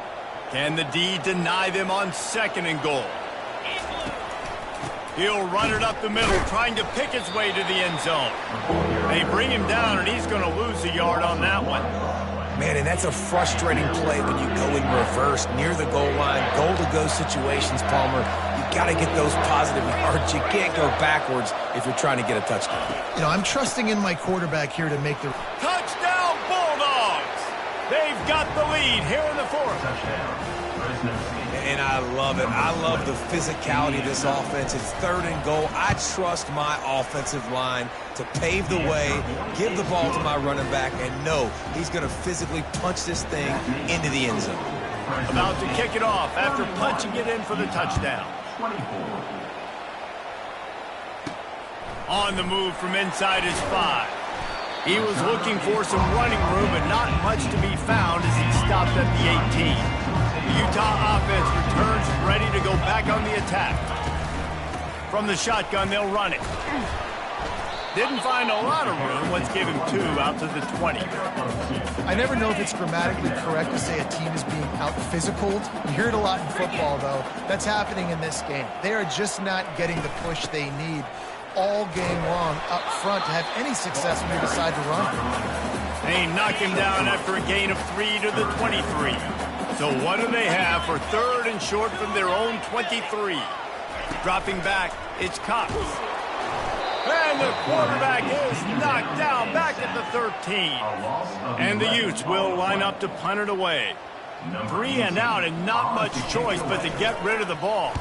Can the D deny them on 2nd and goal? He'll run it up the middle, trying to pick his way to the end zone. They bring him down, and he's going to lose a yard on that one. Man, and that's a frustrating play when you go in reverse near the goal line. Goal-to-go situations, Palmer. You got to get those positive yards. You can't go backwards if you're trying to get a touchdown. You know, I'm trusting in my quarterback here to make the... Touchdown, Bulldogs! They've got the lead here in the 4th. Touchdown, Fresno St. And I love it. I love the physicality of this offense. It's 3rd and goal. I trust my offensive line to pave the way, give the ball to my running back, and know he's going to physically punch this thing into the end zone. About to kick it off after punching it in for the touchdown. 24. On the move from inside his 5. He was looking for some running room, but not much to be found as he stopped at the 18. The Utah offense returns ready to go back on the attack. From the shotgun, they'll run it. Didn't find a lot of room. Let's give him 2 out to the 20. I never know if it's grammatically correct to say a team is being out-physicaled. You hear it a lot in football, though. That's happening in this game. They are just not getting the push they need all game long up front to have any success when they decide to run. They knock him down after a gain of 3 to the 23. So what do they have for 3rd and short from their own 23? Dropping back, it's Cox. And the quarterback is knocked down back at the 13. And the Utes will line up to punt it away. 3 and out and not much choice but to get rid of the ball.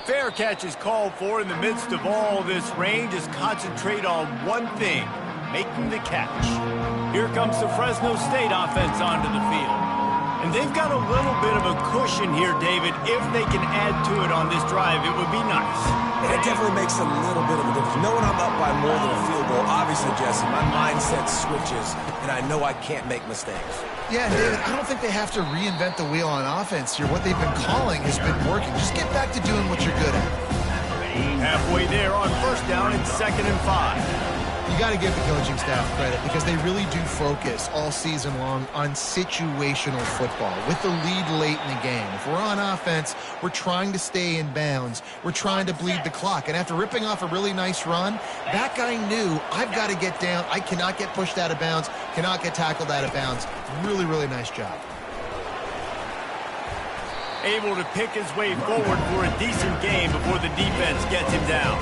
Fair catch is called for in the midst of all this rain. Just concentrate on one thing, making the catch. Here comes the Fresno State offense onto the field. And they've got a little bit of a cushion here, David. If they can add to it on this drive, it would be nice. And it definitely makes a little bit of a difference. Knowing I'm up by more than a field goal, obviously, Jesse, my mindset switches, and I know I can't make mistakes. Yeah, David, I don't think they have to reinvent the wheel on offense here. What they've been calling has been working. Just get back to doing what you're good at. Halfway there on first down, it's 2nd and 5. You got to give the coaching staff credit because they really do focus all season long on situational football with the lead late in the game. If we're on offense, we're trying to stay in bounds. We're trying to bleed the clock. And after ripping off a really nice run, that guy knew, I've got to get down. I cannot get pushed out of bounds, cannot get tackled out of bounds. Really, really nice job. Able to pick his way forward for a decent game before the defense gets him down.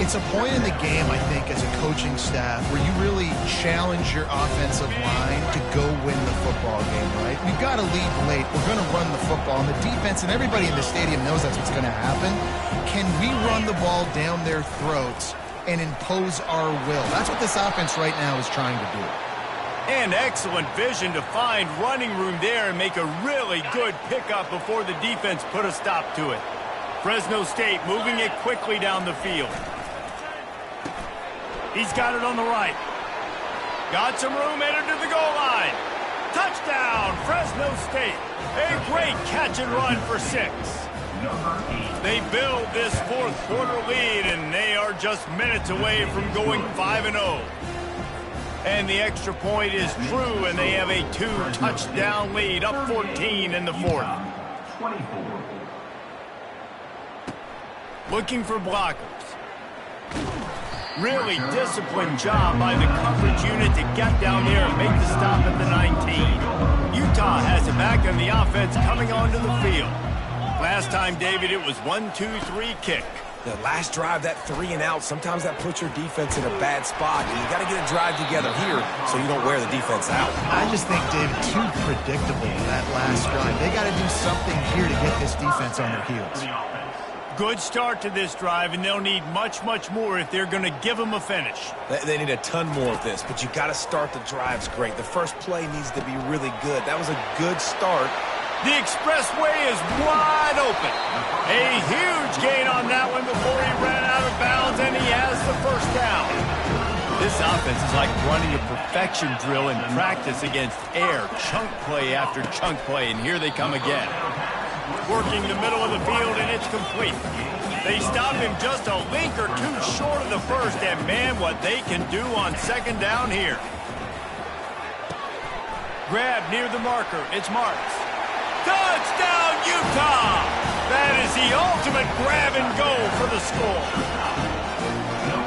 It's a point in the game, I think, as a coaching staff where you really challenge your offensive line to go win the football game, right? We've got to lead late. We're going to run the football. And the defense and everybody in the stadium knows that's what's going to happen. Can we run the ball down their throats and impose our will? That's what this offense right now is trying to do. And excellent vision to find running room there and make a really good pickup before the defense put a stop to it. Fresno State moving it quickly down the field. He's got it on the right. Got some room headed to the goal line. Touchdown, Fresno State. A great catch and run for 6. They build this fourth quarter lead, and they are just minutes away from going 5-0. And the extra point is true, and they have a 2-touchdown lead, up 14 in the 4th. Looking for blockers. Really disciplined job by the coverage unit to get down there and make the stop at the 19. Utah has it back on the offense coming onto the field. Last time, David, it was 1-2-3 kick. The last drive, that 3 and out, sometimes that puts your defense in a bad spot. And you got to get a drive together here so you don't wear the defense out. I just think, David, too predictable that last drive. They got to do something here to get this defense on their heels. Good start to this drive, and they'll need much, much more if they're going to give them a finish. They need a ton more of this, but you got to start the drives great. The first play needs to be really good. That was a good start. The expressway is wide open. A huge gain on that one before he ran out of bounds, and he has the first down. This offense is like running a perfection drill in practice against air, chunk play after chunk play, and here they come again. Working the middle of the field, and it's complete. They stop him just a link or two short of the first, and man, what they can do on 2nd down here. Grab near the marker. It's Marks. Touchdown, Utah! That is the ultimate grab and go for the score.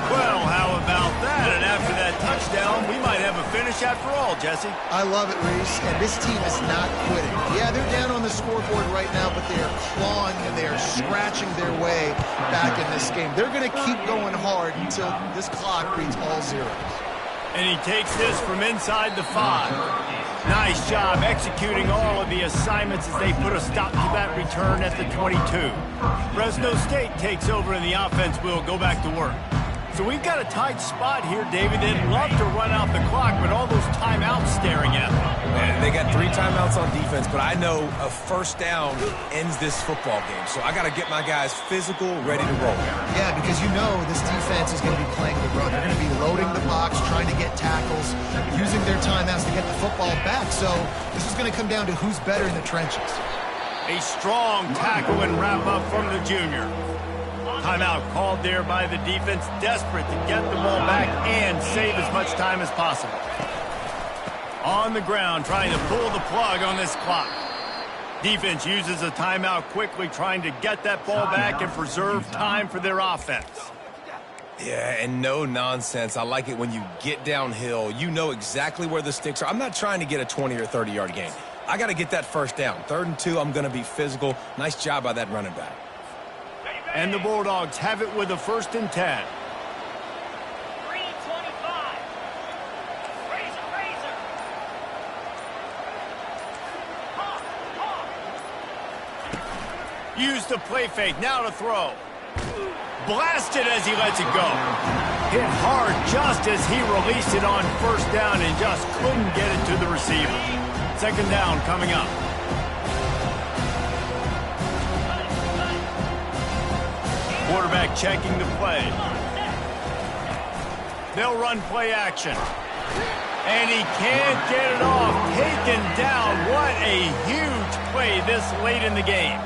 Well, how about that? And after that touchdown, we might have a finish after all, Jesse. I love it, Reese, and this team is not quitting. Yeah, they're down on the scoreboard right now, but they are clawing and they are scratching their way back in this game. They're going to keep going hard until this clock reads all zeros. And he takes this from inside the 5. Nice job executing all of the assignments as they put a stop to that return at the 22. Fresno State takes over and the offense will go back to work. So we've got a tight spot here, David. They'd love to run out the clock, but all those timeouts staring at them. Man, they got 3 timeouts on defense, but I know a first down ends this football game. So I got to get my guys physical, ready to roll. Yeah, because you know this defense is going to be playing the run. They're going to be loading the box, trying to get tackles, using their timeouts to get the football back. So this is going to come down to who's better in the trenches. A strong tackle and wrap up from the junior. Timeout called there by the defense, desperate to get the ball back and save as much time as possible. On the ground, trying to pull the plug on this clock. Defense uses a timeout quickly, trying to get that ball back and preserve time for their offense. Yeah, and no nonsense. I like it when you get downhill. You know exactly where the sticks are. I'm not trying to get a 20 or 30-yard gain. I got to get that first down. 3rd and 2, I'm going to be physical. Nice job by that running back. And the Bulldogs have it with a 1st and 10. 3:25. Use the play fake, now to throw. Blasted as he lets it go. Hit hard just as he released it on 1st down and just couldn't get it to the receiver. 2nd down coming up. quarterback checking the play. They'll run play action. And he can't get it off. Taken down. What a huge play this late in the game.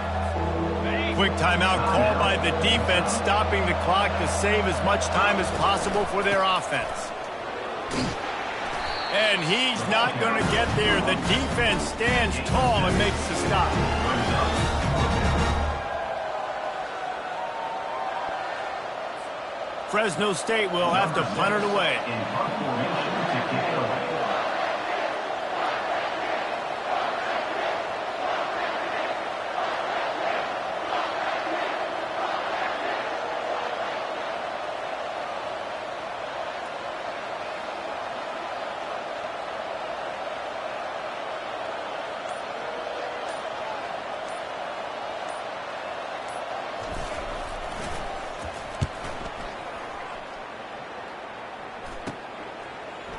Quick timeout called by the defense, stopping the clock to save as much time as possible for their offense. And he's not going to get there. The defense stands tall and makes the stop. Fresno State will have to punt it away.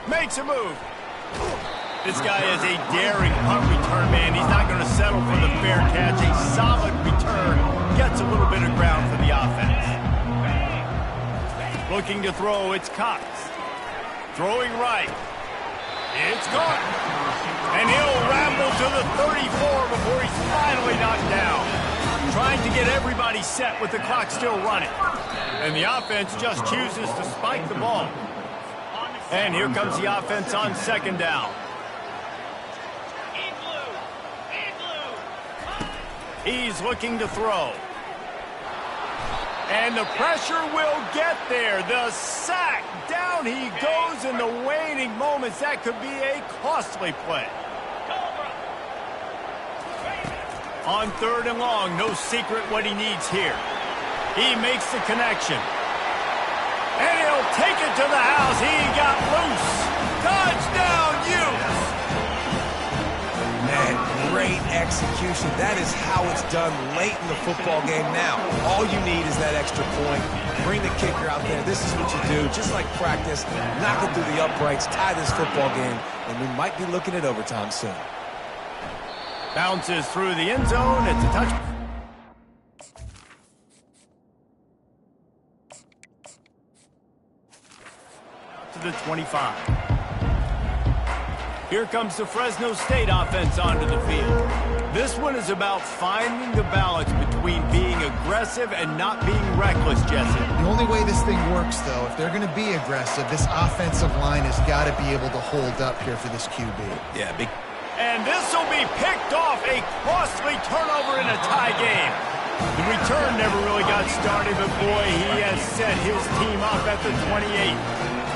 Makes a move. This guy is a daring punt return man. He's not going to settle for the fair catch. A solid return. Gets a little bit of ground for the offense. Looking to throw, it's Cox. Throwing right. It's caught. And he'll ramble to the 34 before he's finally knocked down. Trying to get everybody set with the clock still running. And the offense just chooses to spike the ball. And here comes the offense on second down. He's looking to throw. And the pressure will get there. The sack. Down he goes in the waning moments. That could be a costly play. On third and long, no secret what he needs here. He makes the connection. And he'll take it to the house. He got loose. Touchdown, Utes! Man, great execution. That is how it's done late in the football game now. All you need is that extra point. Bring the kicker out there. This is what you do. Just like practice, knock it through the uprights, tie this football game, and we might be looking at overtime soon. Bounces through the end zone. It's a touchdown. To the 25. Here comes the Fresno State offense onto the field. This one is about finding the balance between being aggressive and not being reckless, Jesse. The only way this thing works, though, if they're going to be aggressive, this offensive line has got to be able to hold up here for this QB. Yeah, big. And this will be picked off. A costly turnover in a tie game. The return never really got started, but boy, he has set his team up at the 28.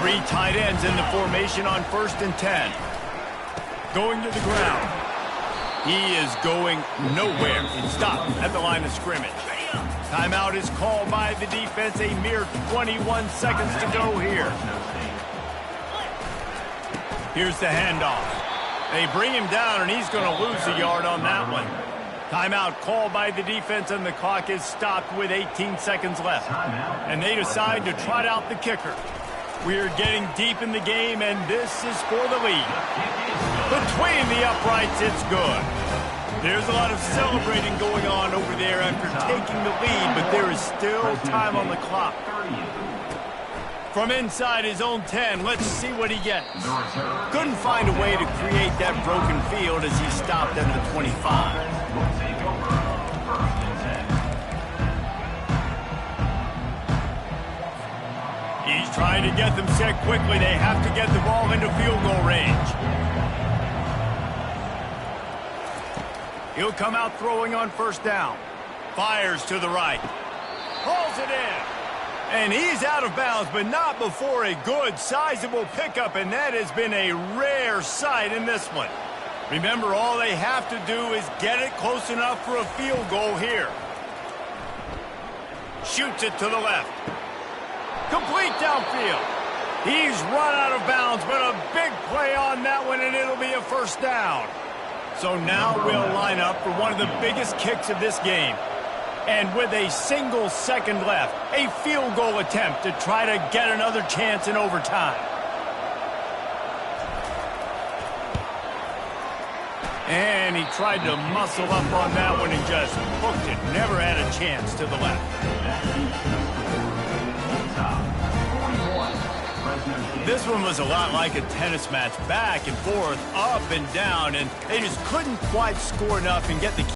Three tight ends in the formation on 1st and 10. Going to the ground. He is going nowhere. Stop at the line of scrimmage. Timeout is called by the defense. A mere 21 seconds to go here. Here's the handoff. They bring him down, and he's going to lose a yard on that one. Timeout called by the defense, and the clock is stopped with 18 seconds left. And they decide to trot out the kicker. We're getting deep in the game, and this is for the lead. Between the uprights, it's good. There's a lot of celebrating going on over there after taking the lead, but there is still time on the clock. From inside his own 10, let's see what he gets. Couldn't find a way to create that broken field as he stopped at the 25. He's trying to get them set quickly. They have to get the ball into field goal range. He'll come out throwing on 1st down. Fires to the right. Hauls it in. And he's out of bounds, but not before a good, sizable pickup, and that has been a rare sight in this one. Remember, all they have to do is get it close enough for a field goal here. Shoots it to the left. Complete downfield. He's run out of bounds, but a big play on that one, and it'll be a 1st down. So now we'll line up for one of the biggest kicks of this game. And with a single second left, a field goal attempt to try to get another chance in overtime. And he tried to muscle up on that one and just hooked it. Never had a chance to the left. This one was a lot like a tennis match, back and forth, up and down, and they just couldn't quite score enough and get the